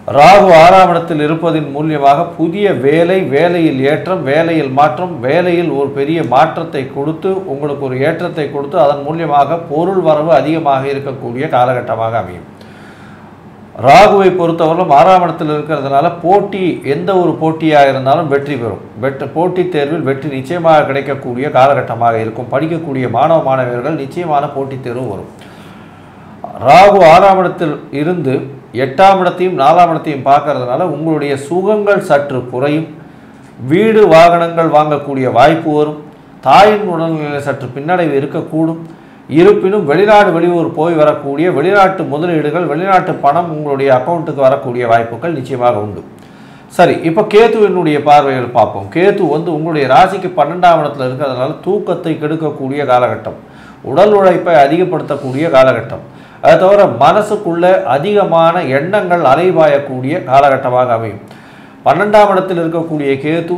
ராகு 6ஆம் இடத்தில் இருப்பதின் மூலியமாக புதிய வேலையில் ஏற்றம், வேலையில் மாற்றம், வேலையில் ஒரு பெரிய மாற்றத்தை கொடுத்து உங்களுக்கு ஒரு ஏற்றத்தை கொடுத்து அதன் மூலியமாக பொருள் வரவு அதிகமாக இருக்கக்கூடிய காலகட்டமாக அமையும். ராகுவை பொறுத்தவரையிலும் 6ஆம் இடத்தில் இருக்கிறதுனால போட்டி, எந்த ஒரு போட்டியாக இருந்தாலும் வெற்றி பெறும். போட்டித் தேர்வில் வெற்றி நிச்சயமாக கிடைக்கக்கூடிய காலகட்டமாக இருக்கும். படிக்கக்கூடிய மாணவ மாணவியர்கள் நிச்சயமான போட்டித் தேர்வு வரும். ராகு 6ஆம் இடத்தில் இருந்து 8ஆம் இடத்தையும் 4ஆம் இடத்தையும் பார்க்கறதுனால உங்களுடைய சுகங்கள் சற்று குறையும். வீடு வாகனங்கள் வாங்கக்கூடிய வாய்ப்பு வரும். தாயின் உடல்நிலை சற்று பின்னடைவு இருக்கக்கூடும். இருப்பினும் வெளிநாடு வெளியூர் போய் வரக்கூடிய வெளிநாட்டு முதலீடுகள், வெளிநாட்டு பணம் உங்களுடைய அக்கௌண்ட்டுக்கு வரக்கூடிய வாய்ப்புகள் நிச்சயமாக உண்டு. சரி, இப்போ கேதுவினுடைய பார்வைகள் பார்ப்போம். கேது உங்களுடைய ராசிக்கு 12ஆம் இடத்துல இருக்கிறதுனால தூக்கத்தை கெடுக்கக்கூடிய காலகட்டம், உடல் உழைப்பை அதிகப்படுத்தக்கூடிய காலகட்டம், அதை தவிர மனசுக்குள்ள அதிகமான எண்ணங்கள் அலைபாயக்கூடிய காலகட்டமாக அமையும். 12ஆம் இடத்தில் இருக்கக்கூடிய கேது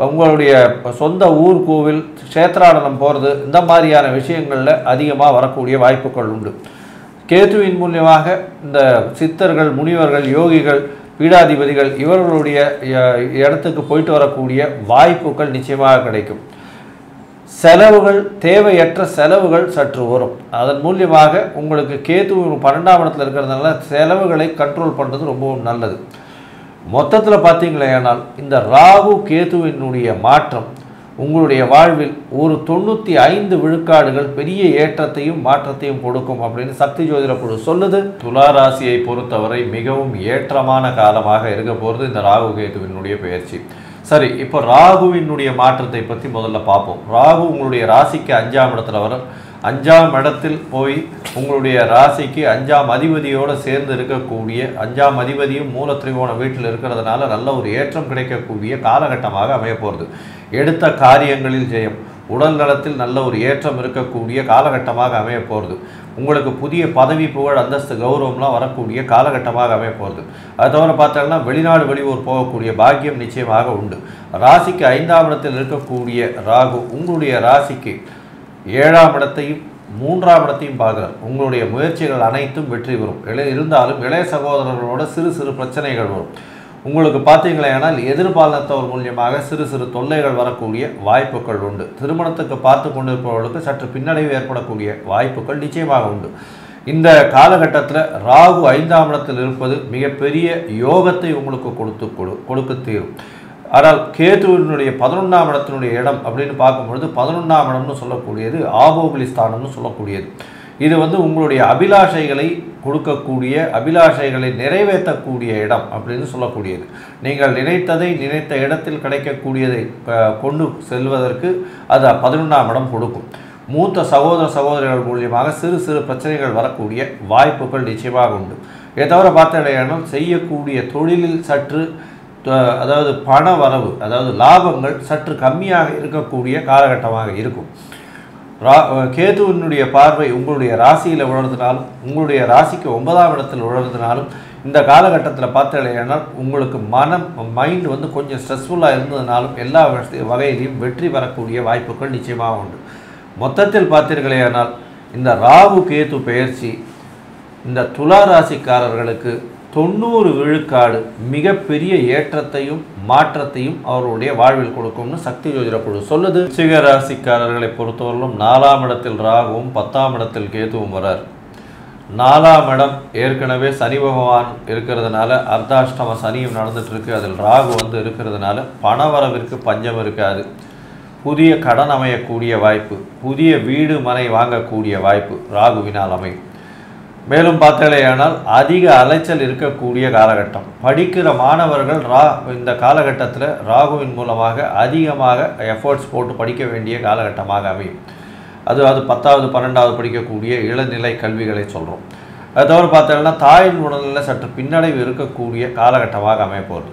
உங்களுடைய சொந்த ஊர் கோவில் க்ஷேத்ராடனம் போகிறது, இந்த மாதிரியான விஷயங்களில் அதிகமாக வரக்கூடிய வாய்ப்புகள் உண்டு. கேதுவின் மூலியமாக இந்த சித்தர்கள், முனிவர்கள், யோகிகள், பீடாதிபதிகள் இவர்களுடைய இடத்துக்கு போயிட்டு வரக்கூடிய வாய்ப்புகள் நிச்சயமாக கிடைக்கும். செலவுகள், தேவையற்ற செலவுகள் சற்று வரும். அதன் மூலியமாக உங்களுக்கு கேது 12ஆம் இடத்துல இருக்கிறதுனால செலவுகளை கண்ட்ரோல் பண்ணுறது ரொம்பவும் நல்லது. மொத்தத்தில் பார்த்தீங்களேனால் இந்த ராகு கேதுவினுடைய மாற்றம் உங்களுடைய வாழ்வில் ஒரு 95 விழுக்காடுகள் பெரிய ஏற்றத்தையும் மாற்றத்தையும் கொடுக்கும் அப்படின்னு சக்தி ஜோதிட குழு சொல்லுது. துலா ராசியை பொறுத்தவரை மிகவும் ஏற்றமான காலமாக இருக்க போகிறது இந்த ராகு கேதுவினுடைய பெயர்ச்சி. சரி, இப்போ ராகுவினுடைய மாற்றத்தை பற்றி முதல்ல பார்ப்போம். ராகு உங்களுடைய ராசிக்கு 5ஆம் இடத்துல வரும். 5ஆம் இடத்தில் போய் உங்களுடைய ராசிக்கு 5ஆம் அதிபதியோடு சேர்ந்து இருக்கக்கூடிய 5ஆம் அதிபதியும் மூலத்திரிகோண வீட்டில் இருக்கிறதுனால நல்ல ஒரு ஏற்றம் கிடைக்கக்கூடிய காலகட்டமாக அமைய போகிறது. எடுத்த காரியங்களில் ஜெயம், உடல் நலத்தில் நல்ல ஒரு ஏற்றம் இருக்கக்கூடிய காலகட்டமாக அமைய போகிறது. உங்களுக்கு புதிய பதவி, புகழ், அந்தஸ்து, கௌரவம்லாம் வரக்கூடிய காலகட்டமாக அமைய போகிறது. அது தவிர பார்த்தோம்னா வெளிநாடு வெளியூர் போகக்கூடிய பாக்கியம் நிச்சயமாக உண்டு. ராசிக்கு 5ஆம் இடத்தில் இருக்கக்கூடிய ராகு உங்களுடைய ராசிக்கு 7ஆம் இடத்தையும் 3ஆம் இடத்தையும் பார்க்குறார். உங்களுடைய முயற்சிகள் அனைத்தும் வெற்றி பெறும். இருந்தாலும் இளைய சகோதரர்களோட சிறு சிறு பிரச்சனைகள் வரும். உங்களுக்கு பார்த்தீங்களேனால் எதிர்பாலனத்தவர் மூலியமாக சிறு சிறு தொல்லைகள் வரக்கூடிய வாய்ப்புகள் உண்டு. திருமணத்துக்கு பார்த்து கொண்டிருப்பவர்களுக்கு சற்று பின்னடைவு ஏற்படக்கூடிய வாய்ப்புகள் நிச்சயமாக உண்டு. இந்த காலகட்டத்தில் ராகு 5ஆம் இடத்தில் இருப்பது மிகப்பெரிய யோகத்தை உங்களுக்கு கொடுக்க தீரும். ஆனால் கேதுவினுடைய 11ஆம் இடத்தினுடைய இடம் அப்படின்னு பார்க்கும்பொழுது 11ஆம் இடம்னு சொல்லக்கூடியது ஆபோகலி ஸ்தானம்னு சொல்லக்கூடியது. இது உங்களுடைய அபிலாஷைகளை கொடுக்கக்கூடிய, அபிலாஷைகளை நிறைவேற்றக்கூடிய இடம் அப்படின்னு சொல்லக்கூடியது. நீங்கள் நினைத்ததை நினைத்த இடத்தில் கிடைக்கக்கூடியதை கொண்டு செல்வதற்கு அது 11ஆம் இடம் கொடுக்கும். மூத்த சகோதரர்கள் மூலியமாக சிறு சிறு பிரச்சனைகள் வரக்கூடிய வாய்ப்புகள் நிச்சயமாக உண்டு. இதை தவிர பார்த்தீங்கன்னா செய்யக்கூடிய தொழிலில் சற்று அதாவது பண வரவு, அதாவது லாபங்கள் சற்று கம்மியாக இருக்கக்கூடிய காலகட்டமாக இருக்கும். கேதுவினுடைய பார்வை உங்களுடைய ராசியில் விழுறதுனாலும் உங்களுடைய ராசிக்கு 9ஆம் இடத்தில் விழுறதுனாலும் இந்த காலகட்டத்தில் பார்த்தீங்கன்னா உங்களுக்கு மைண்ட் கொஞ்சம் ஸ்ட்ரெஸ்ஃபுல்லாக இருந்ததுனாலும் எல்லா வகையிலையும் வெற்றி பெறக்கூடிய வாய்ப்புகள் நிச்சயமாக உண்டு. மொத்தத்தில் பார்த்தீர்களேயானால் இந்த ராகு கேது பெயர்ச்சி இந்த துலா ராசிக்காரர்களுக்கு 90 விழுக்காடு மிகப்பெரிய ஏற்றத்தையும் மாற்றத்தையும் அவருடைய வாழ்வில் கொடுக்கும்னு சக்தி ஜோதிட குழு சொல்லுது. விருச்சிக ராசிக்காரர்களை பொறுத்தவரையிலும் 4ஆம் இடத்தில் ராகுவும் 10ஆம் இடத்தில் கேதுவும் வரார். 4ஆம் இடம் ஏற்கனவே சனி பகவான் இருக்கிறதுனால அர்த்தாஷ்டம சனியும் நடந்துட்டு இருக்கு. அதில் ராகு இருக்கிறதுனால பணவரவிற்கு பஞ்சம் இருக்காது. புதிய கடன் அமையக்கூடிய வாய்ப்பு, புதிய வீடு மனை வாங்கக்கூடிய வாய்ப்பு ராகுவினால் அமையும். மேலும் பார்த்தீங்களேயானால் அதிக அலைச்சல் இருக்கக்கூடிய காலகட்டம். படிக்கிற மாணவர்கள் இந்த காலகட்டத்தில் ராகுவின் மூலமாக அதிகமாக எஃபர்ட்ஸ் போட்டு படிக்க வேண்டிய காலகட்டமாக அமையும். அது 10வது 12வது படிக்கக்கூடிய இளநிலை கல்விகளை சொல்கிறோம். அது தவிர பார்த்தீங்கன்னா தாயின் உடலில் சற்று பின்னடைவு இருக்கக்கூடிய காலகட்டமாக அமையப்போகுது.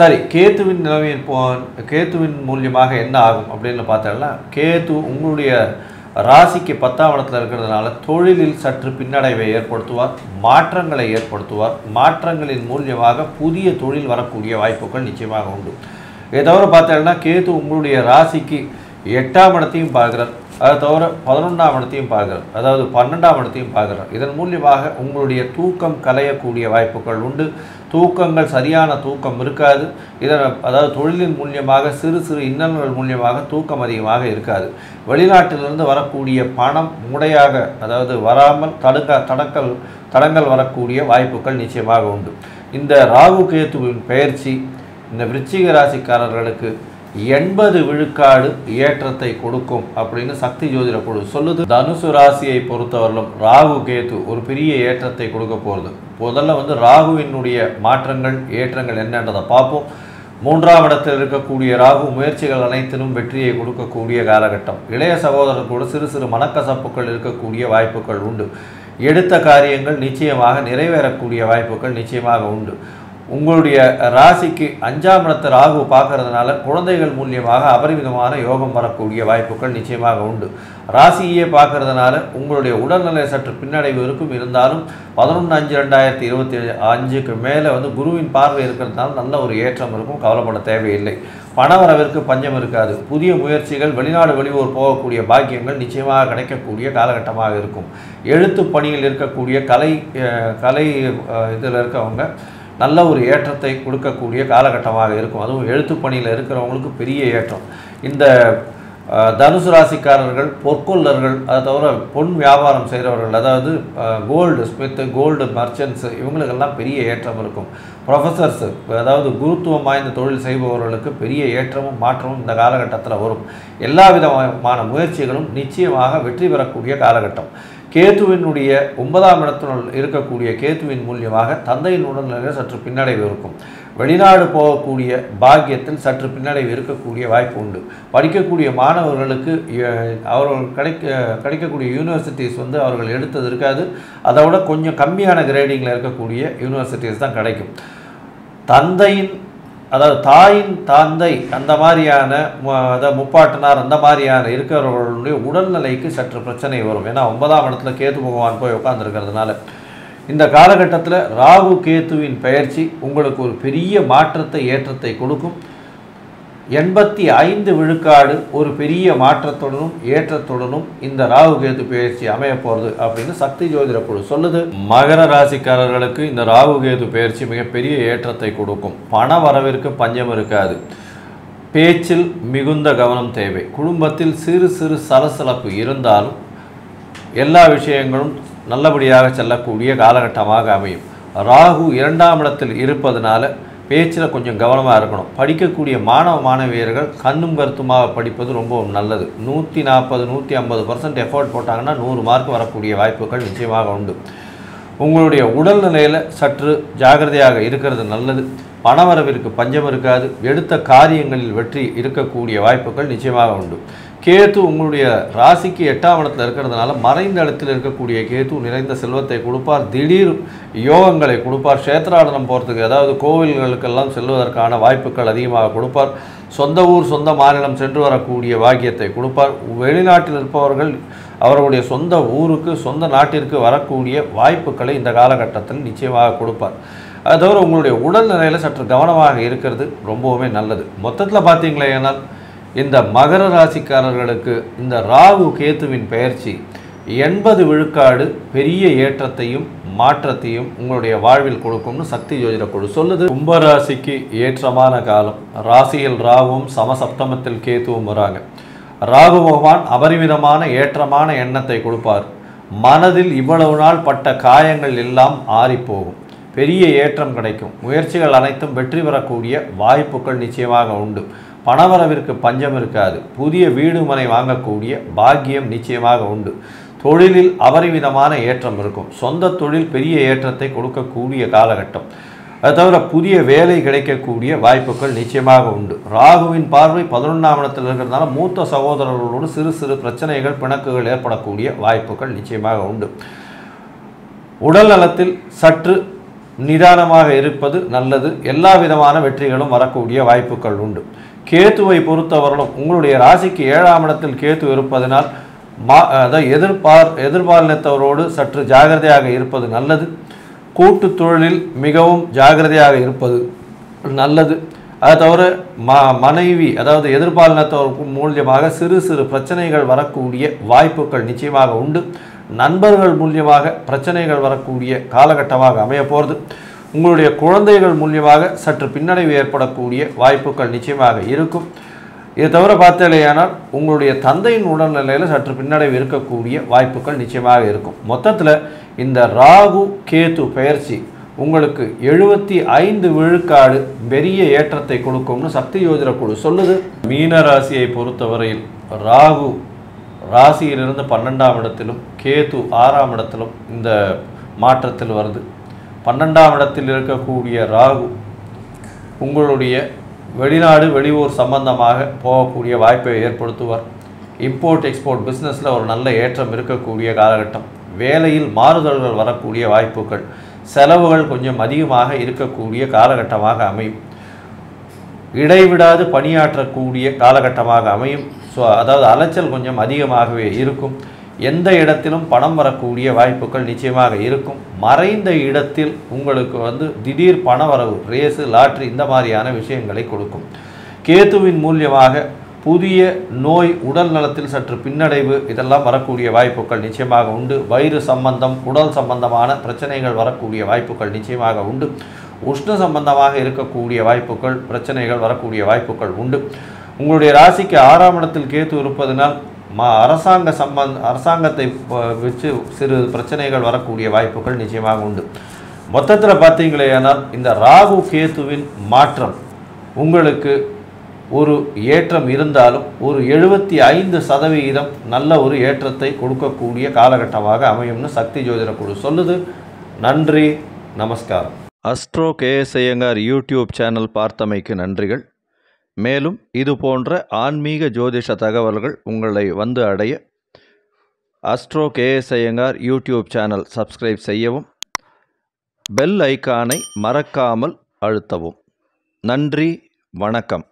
சரி, கேத்துவின் மூலியமாக என்ன ஆகும் அப்படின்னு பார்த்தோம்னா கேத்து உங்களுடைய ராசிக்கு 10ஆம் இடத்துல இருக்கிறதுனால தொழிலில் சற்று பின்னடைவை ஏற்படுத்துவார், மாற்றங்களை ஏற்படுத்துவார். மாற்றங்களின் மூலியமாக புதிய தொழில் வரக்கூடிய வாய்ப்புகள் நிச்சயமாக உண்டு. இதை தவிர பார்த்தீங்கன்னா கேது உங்களுடைய ராசிக்கு 8ஆம் இடத்தையும் பார்க்குறார். அதை தவிர 11ஆம் இடத்தையும் பார்க்குறார், அதாவது 12ஆம் இடத்தையும் பார்க்குறார். இதன் மூலியமாக உங்களுடைய தூக்கம் கலையக்கூடிய வாய்ப்புகள் உண்டு. தூக்கங்கள் சரியான தூக்கம் இருக்காது. அதாவது தொழிலின் மூலியமாக சிறு சிறு இன்னல்கள் மூலியமாக தூக்கம் அதிகமாக இருக்காது. வெளிநாட்டிலிருந்து வரக்கூடிய பணம் முறையாக அதாவது வராமல் தடங்கள் வரக்கூடிய வாய்ப்புகள் நிச்சயமாக உண்டு. இந்த ராகு கேத்துவின் பெயர்ச்சி இந்த விருச்சிக ராசிக்காரர்களுக்கு 80 விழுக்காடு ஏற்றத்தை கொடுக்கும் அப்படின்னு சக்தி ஜோதிட குழு சொல்லுது. தனுசு ராசியை பொறுத்தவரையிலும் ராகு கேத்து ஒரு பெரிய ஏற்றத்தை கொடுக்க போகிறது. முதல்ல ராகுவினுடைய மாற்றங்கள் ஏற்றங்கள் என்னன்றதை பார்ப்போம். 3ஆம் இடத்தில் இருக்கக்கூடிய ராகு முயற்சிகள் அனைத்திலும் வெற்றியை கொடுக்கக்கூடிய காலகட்டம். இளைய சகோதரர் கூட சிறு சிறு மனக்கசப்புகள் இருக்கக்கூடிய வாய்ப்புகள் உண்டு. எடுத்த காரியங்கள் நிச்சயமாக நிறைவேறக்கூடிய வாய்ப்புகள் நிச்சயமாக உண்டு. உங்களுடைய ராசிக்கு 5ஆம் இடத்தை ராகு பார்க்கறதுனால குழந்தைகள் மூலியமாக அபரிமிதமான யோகம் வரக்கூடிய வாய்ப்புகள் நிச்சயமாக உண்டு. ராசியே பார்க்கறதுனால உங்களுடைய உடல்நிலை சற்று பின்னடைவு இருக்கும். இருந்தாலும் 11/5/2025க்கு மேலே குருவின் பார்வை இருக்கிறதுனால நல்ல ஒரு ஏற்றம் இருக்கும். கவலைப்பட தேவையில்லை. பணவரவிற்கு பஞ்சம் இருக்காது. புதிய முயற்சிகள் வெளிநாடு வெளியூர் போகக்கூடிய பாக்கியங்கள் நிச்சயமாக கிடைக்கக்கூடிய காலகட்டமாக இருக்கும். எழுத்து பணியில் இருக்கக்கூடிய கலை இதில் இருக்கவங்க நல்ல ஒரு ஏற்றத்தை கொடுக்கக்கூடிய காலகட்டமாக இருக்கும். அதுவும் எழுத்து பணியில் இருக்கிறவங்களுக்கு பெரிய ஏற்றம். இந்த தனுசு ராசிக்காரர்கள் பொற்கொள்ளர்கள், அதை தவிர பொன் வியாபாரம் செய்கிறவர்கள், அதாவது கோல்டு ஸ்மித்து, கோல்டு மர்ச்சன்ட்ஸு, இவங்களுக்கெல்லாம் பெரிய ஏற்றம் இருக்கும். ப்ரொஃபஸர்ஸு, அதாவது குருத்துவம் வாய்ந்த தொழில் செய்பவர்களுக்கு பெரிய ஏற்றமும் மாற்றமும் இந்த காலகட்டத்தில் வரும். எல்லா விதமான முயற்சிகளும் நிச்சயமாக வெற்றி பெறக்கூடிய காலகட்டம். கேத்துவினுடைய 9ஆம் இடத்தில் இருக்கக்கூடிய கேத்துவின் மூலியமாக தந்தையின் உடல்நிலையில் சற்று பின்னடைவு இருக்கும். வெளிநாடு போகக்கூடிய பாக்கியத்தில் சற்று பின்னடைவு இருக்கக்கூடிய வாய்ப்பு உண்டு. படிக்கக்கூடிய மாணவர்களுக்கு அவர்கள் கிடைக்கக்கூடிய யூனிவர்சிட்டிஸ் அவர்கள் எடுத்தது இருக்காது. அதை விட கொஞ்சம் கம்மியான கிரேடிங்கில் இருக்கக்கூடிய யூனிவர்சிட்டிஸ் தான் கிடைக்கும். தந்தையின் அதாவது தாயின் தந்தை அந்த மாதிரியான அதாவது முப்பாட்டனார் அந்த மாதிரியான இருக்கிறவர்களுடைய உடல்நிலைக்கு சற்று பிரச்சனை வரும். ஏன்னா 9ஆம் இடத்துல கேத்து பகவான் போய் உட்கார்ந்துருக்கிறதுனால இந்த காலகட்டத்தில் ராகு கேத்துவின் பெயர்ச்சி உங்களுக்கு ஒரு பெரிய மாற்றத்தை ஏற்றத்தை கொடுக்கும். 85 விழுக்காடு ஒரு பெரிய மாற்றத்துடனும் ஏற்றத்துடனும் இந்த ராகு கேது பெயர்ச்சி அமைய போகிறது அப்படின்னு சக்தி ஜோதிட குழு சொல்லுது. மகர ராசிக்காரர்களுக்கு இந்த ராகு கேது பெயர்ச்சி மிகப்பெரிய ஏற்றத்தை கொடுக்கும். பண வரவிற்கு பஞ்சம் இருக்காது. பேச்சில் மிகுந்த கவனம் தேவை. குடும்பத்தில் சிறு சிறு சலசலப்பு இருந்தாலும் எல்லா விஷயங்களும் நல்லபடியாக செல்லக்கூடிய காலகட்டமாக அமையும். ராகு 2ஆம் இடத்தில் இருப்பதனால பேச்சில் கொஞ்சம் கவனமாக இருக்கணும். படிக்கக்கூடிய மாணவியர்கள் கண்ணும் கருத்துமாக படிப்பது ரொம்ப நல்லது. 140-150% எஃபோர்ட் போட்டாங்கன்னா 100 மார்க் வரக்கூடிய வாய்ப்புகள் நிச்சயமாக உண்டு. உங்களுடைய உடல்நிலையில் சற்று ஜாகிரதையாக இருக்கிறது நல்லது. பணவரவிற்கு பஞ்சம் இருக்காது. எடுத்த காரியங்களில் வெற்றி இருக்கக்கூடிய வாய்ப்புகள் நிச்சயமாக உண்டு. கேது உங்களுடைய ராசிக்கு 8ஆம் இடத்தில் இருக்கிறதுனால மறைந்த இடத்தில் இருக்கக்கூடிய கேது நிறைந்த செல்வத்தை கொடுப்பார். திடீர் யோகங்களை கொடுப்பார். க்ஷேத்ராடனம் போகிறதுக்கு, அதாவது கோவில்களுக்கெல்லாம் செல்வதற்கான வாய்ப்புகள் அதிகமாக கொடுப்பார். சொந்த ஊர் சொந்த மாநிலம் சென்று வரக்கூடிய பாக்கியத்தை கொடுப்பார். வெளிநாட்டில் இருப்பவர்கள் அவர்களுடைய சொந்த ஊருக்கு சொந்த நாட்டிற்கு வரக்கூடிய வாய்ப்புகளை இந்த காலகட்டத்தில் நிச்சயமாக கொடுப்பார். அது தவிர உங்களுடைய உடல்நிலையில் சற்று கவனமாக இருக்கிறது ரொம்பவுமே நல்லது. மொத்தத்தில் பார்த்தீங்களே ஏனால் இந்த மகர ராசிக்காரர்களுக்கு இந்த ராகு கேத்துவின் பெயர்ச்சி 80 விழுக்காடு பெரிய ஏற்றத்தையும் மாற்றத்தையும் உங்களுடைய வாழ்வில் கொடுக்கும்னு சக்தி ஜோதிட குழு சொல்லுது. கும்பராசிக்கு ஏற்றமான காலம். ராசியில் ராகுவும் சமசப்தமத்தில் கேத்துவும் வராங்க. ராகு பகவான் அபரிமிதமான ஏற்றமான எண்ணத்தை கொடுப்பார். மனதில் இவ்வளவு நாள் பட்ட காயங்கள் எல்லாம் ஆறிப்போகும். பெரிய ஏற்றம் கிடைக்கும். முயற்சிகள் அனைத்தும் வெற்றி பெறக்கூடிய வாய்ப்புகள் நிச்சயமாக உண்டு. பணவரவிற்கு பஞ்சம் இருக்காது. புதிய வீடு மனை வாங்கக்கூடிய பாக்கியம் நிச்சயமாக உண்டு. தொழிலில் அபரிமிதமான ஏற்றம் இருக்கும். சொந்த தொழில் பெரிய ஏற்றத்தை கொடுக்கக்கூடிய காலகட்டம். அது தவிர புதிய வேலை கிடைக்கக்கூடிய வாய்ப்புகள் நிச்சயமாக உண்டு. ராகுவின் பார்வை 11ஆம் இடத்தில் இருக்கிறதுனால மூத்த சகோதரர்களோடு சிறு சிறு பிரச்சனைகள் பிணக்குகள் ஏற்படக்கூடிய வாய்ப்புகள் நிச்சயமாக உண்டு. உடல் நலத்தில் சற்று நிதானமாக இருப்பது நல்லது. எல்லா விதமான வெற்றிகளும் வரக்கூடிய வாய்ப்புகள் உண்டு. கேத்துவை பொறுத்தவரையிலும் உங்களுடைய ராசிக்கு 7ஆம் இடத்தில் கேத்து இருப்பதனால் எதிர்பாலினத்தவரோடு சற்று ஜாகிரதையாக இருப்பது நல்லது. கூட்டு தொழிலில் மிகவும் ஜாகிரதையாக இருப்பது நல்லது. அதை தவிர மனைவி அதாவது எதிர்பாலினத்தவருக்கு மூலியமாக சிறு சிறு பிரச்சனைகள் வரக்கூடிய வாய்ப்புகள் நிச்சயமாக உண்டு. நண்பர்கள் மூலியமாக பிரச்சனைகள் வரக்கூடிய காலகட்டமாக அமைய போகிறது. உங்களுடைய குழந்தைகள் மூலியமாக சற்று பின்னடைவு ஏற்படக்கூடிய வாய்ப்புகள் நிச்சயமாக இருக்கும். இதை தவிர பார்த்தலையானால் உங்களுடைய தந்தையின் உடல்நிலையில் சற்று பின்னடைவு இருக்கக்கூடிய வாய்ப்புகள் நிச்சயமாக இருக்கும். மொத்தத்தில் இந்த ராகு கேது பெயர்ச்சி உங்களுக்கு 75 விழுக்காடு பெரிய ஏற்றத்தை கொடுக்கும்னு சக்தி ஜோதிட குழு சொல்லுது. மீன ராசியை பொறுத்தவரையில் ராகு ராசியிலிருந்து 12ஆம் இடத்திலும் கேது 6ஆம் இடத்திலும் இந்த மாற்றத்தில் வருது. 12ஆம் இடத்தில் இருக்கக்கூடிய ராகு உங்களுடைய வெளிநாடு வெளியூர் சம்பந்தமாக போகக்கூடிய வாய்ப்பை ஏற்படுத்துவார். இம்போர்ட் எக்ஸ்போர்ட் பிஸ்னஸில் ஒரு நல்ல ஏற்றம் இருக்கக்கூடிய காலகட்டம். வேலையில் மாறுதல்கள் வரக்கூடிய வாய்ப்புகள், செலவுகள் கொஞ்சம் அதிகமாக இருக்கக்கூடிய காலகட்டமாக அமையும். இடைவிடாது பணியாற்றக்கூடிய காலகட்டமாக அமையும். ஸோ அதாவது அலைச்சல் கொஞ்சம் அதிகமாகவே இருக்கும். எந்த இடத்திலும் பணம் வரக்கூடிய வாய்ப்புகள் நிச்சயமாக இருக்கும். மறைந்த இடத்தில் உங்களுக்கு திடீர் பணவரவு, ரேஸு, லாட்ரி இந்த மாதிரியான விஷயங்களை கொடுக்கும். கேதுவின் மூலியமாக புதிய நோய், உடல் நலத்தில் சற்று பின்னடைவு இதெல்லாம் வரக்கூடிய வாய்ப்புகள் நிச்சயமாக உண்டு. வயிறு சம்பந்தம், உடல் சம்பந்தமான பிரச்சனைகள் வரக்கூடிய வாய்ப்புகள் நிச்சயமாக உண்டு. உஷ்ண சம்பந்தமாக இருக்கக்கூடிய வாய்ப்புகள், பிரச்சனைகள் வரக்கூடிய வாய்ப்புகள் உண்டு. உங்களுடைய ராசிக்கு 6ஆம் இடத்தில் கேது இருப்பதனால் அரசாங்கத்தை வச்சு சிறு பிரச்சனைகள் வரக்கூடிய வாய்ப்புகள் நிச்சயமாக உண்டு. மொத்தத்தில் பார்த்தீங்களேனால் இந்த ராகு கேதுவின் மாற்றம் உங்களுக்கு ஒரு ஏற்றம் இருந்தாலும் ஒரு 75% நல்ல ஒரு ஏற்றத்தை கொடுக்கக்கூடிய காலகட்டமாக அமையும்னு சக்தி ஜோதிட குழு சொல்லுது. நன்றி, நமஸ்காரம். Astro KS Iyengar YouTube channel பார்த்தமைக்கு நன்றிகள். மேலும் இது போன்ற ஆன்மீக ஜோதிஷ தகவல்கள் உங்களை வந்து அடைய astro KS Iyengar YouTube channel subscribe செய்யவும், பெல் ஐக்கானை மறக்காமல் அழுத்தவும். நன்றி, வணக்கம்.